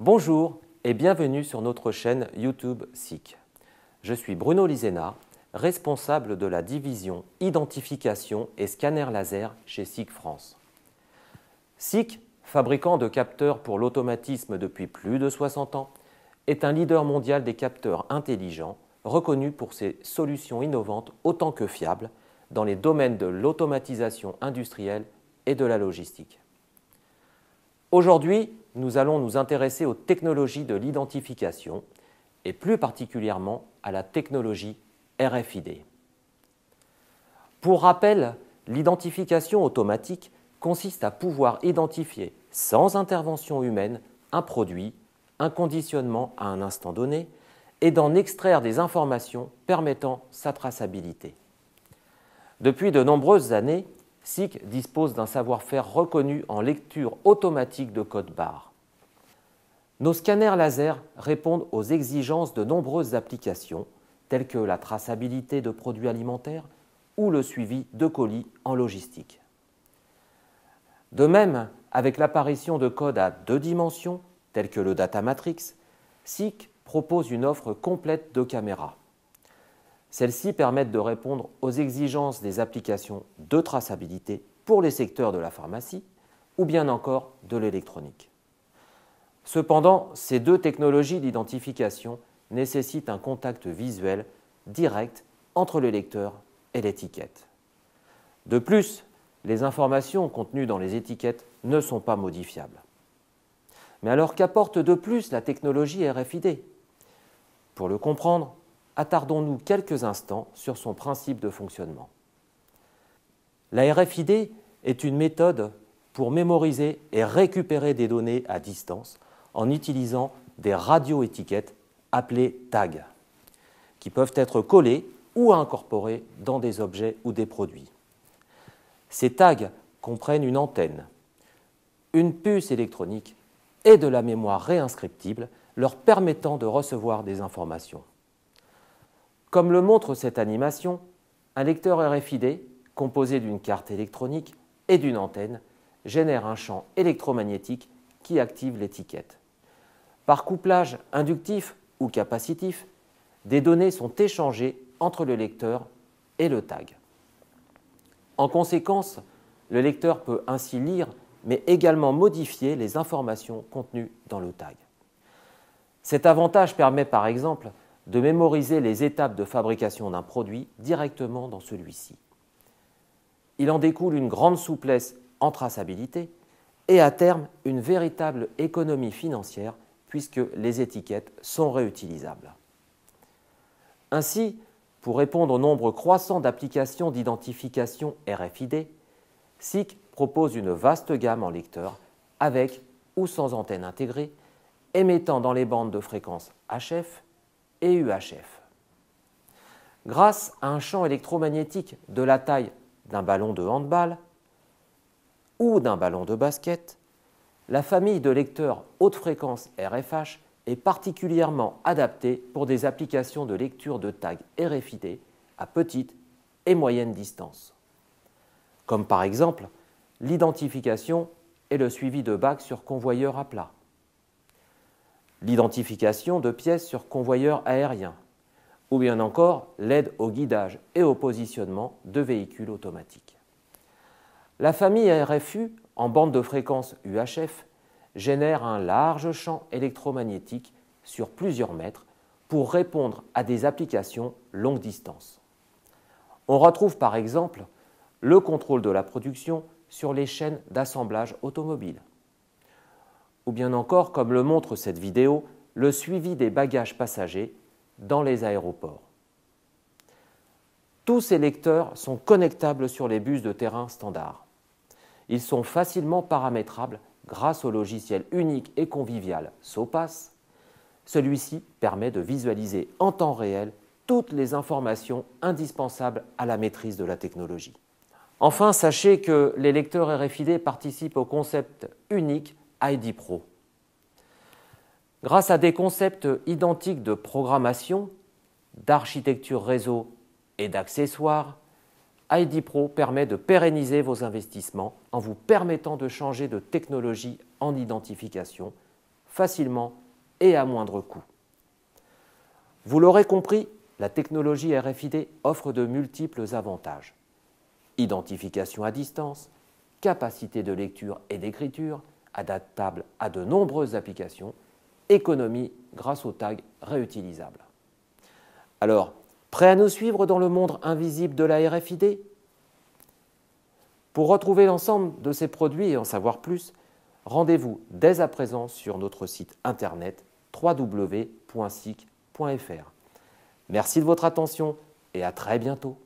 Bonjour et bienvenue sur notre chaîne YouTube SICK. Je suis Bruno Lisena, responsable de la division Identification et Scanner Laser chez SICK France. SICK, fabricant de capteurs pour l'automatisme depuis plus de 60 ans, est un leader mondial des capteurs intelligents, reconnu pour ses solutions innovantes autant que fiables dans les domaines de l'automatisation industrielle et de la logistique. Aujourd'hui, nous allons nous intéresser aux technologies de l'identification et plus particulièrement à la technologie RFID. Pour rappel, l'identification automatique consiste à pouvoir identifier sans intervention humaine un produit, un conditionnement à un instant donné et d'en extraire des informations permettant sa traçabilité. Depuis de nombreuses années, SICK dispose d'un savoir-faire reconnu en lecture automatique de code barre. Nos scanners laser répondent aux exigences de nombreuses applications, telles que la traçabilité de produits alimentaires ou le suivi de colis en logistique. De même, avec l'apparition de codes à 2 dimensions, tels que le Data Matrix, SICK propose une offre complète de caméras. Celles-ci permettent de répondre aux exigences des applications de traçabilité pour les secteurs de la pharmacie ou bien encore de l'électronique. Cependant, ces deux technologies d'identification nécessitent un contact visuel direct entre le lecteur et l'étiquette. De plus, les informations contenues dans les étiquettes ne sont pas modifiables. Mais alors qu'apporte de plus la technologie RFID? Pour le comprendre, attardons-nous quelques instants sur son principe de fonctionnement. La RFID est une méthode pour mémoriser et récupérer des données à distance en utilisant des radioétiquettes appelées tags, qui peuvent être collées ou incorporées dans des objets ou des produits. Ces tags comprennent une antenne, une puce électronique et de la mémoire réinscriptible leur permettant de recevoir des informations. Comme le montre cette animation, un lecteur RFID, composé d'une carte électronique et d'une antenne, génère un champ électromagnétique qui active l'étiquette. Par couplage inductif ou capacitif, des données sont échangées entre le lecteur et le tag. En conséquence, le lecteur peut ainsi lire, mais également modifier les informations contenues dans le tag. Cet avantage permet par exemple de mémoriser les étapes de fabrication d'un produit directement dans celui-ci. Il en découle une grande souplesse en traçabilité et à terme une véritable économie financière puisque les étiquettes sont réutilisables. Ainsi, pour répondre au nombre croissant d'applications d'identification RFID, SICK propose une vaste gamme en lecteurs avec ou sans antenne intégrée, émettant dans les bandes de fréquences HF et UHF. Grâce à un champ électromagnétique de la taille d'un ballon de handball ou d'un ballon de basket, la famille de lecteurs haute fréquence RFH est particulièrement adaptée pour des applications de lecture de tags RFID à petite et moyenne distance, comme par exemple l'identification et le suivi de bacs sur convoyeurs à plat, l'identification de pièces sur convoyeurs aériens, ou bien encore l'aide au guidage et au positionnement de véhicules automatiques. La famille RFU en bande de fréquence UHF génère un large champ électromagnétique sur plusieurs mètres pour répondre à des applications longue distance. On retrouve par exemple le contrôle de la production sur les chaînes d'assemblage automobile, ou bien encore, comme le montre cette vidéo, le suivi des bagages passagers dans les aéroports. Tous ces lecteurs sont connectables sur les bus de terrain standard. Ils sont facilement paramétrables grâce au logiciel unique et convivial SOPAS. Celui-ci permet de visualiser en temps réel toutes les informations indispensables à la maîtrise de la technologie. Enfin, sachez que les lecteurs RFID participent au concept unique ID Pro. Grâce à des concepts identiques de programmation, d'architecture réseau et d'accessoires, ID Pro permet de pérenniser vos investissements en vous permettant de changer de technologie en identification facilement et à moindre coût. Vous l'aurez compris, la technologie RFID offre de multiples avantages. Identification à distance, capacité de lecture et d'écriture, adaptable à de nombreuses applications, économie grâce aux tags réutilisables. Alors, prêt à nous suivre dans le monde invisible de la RFID? Pour retrouver l'ensemble de ces produits et en savoir plus, rendez-vous dès à présent sur notre site internet www.sic.fr. Merci de votre attention et à très bientôt.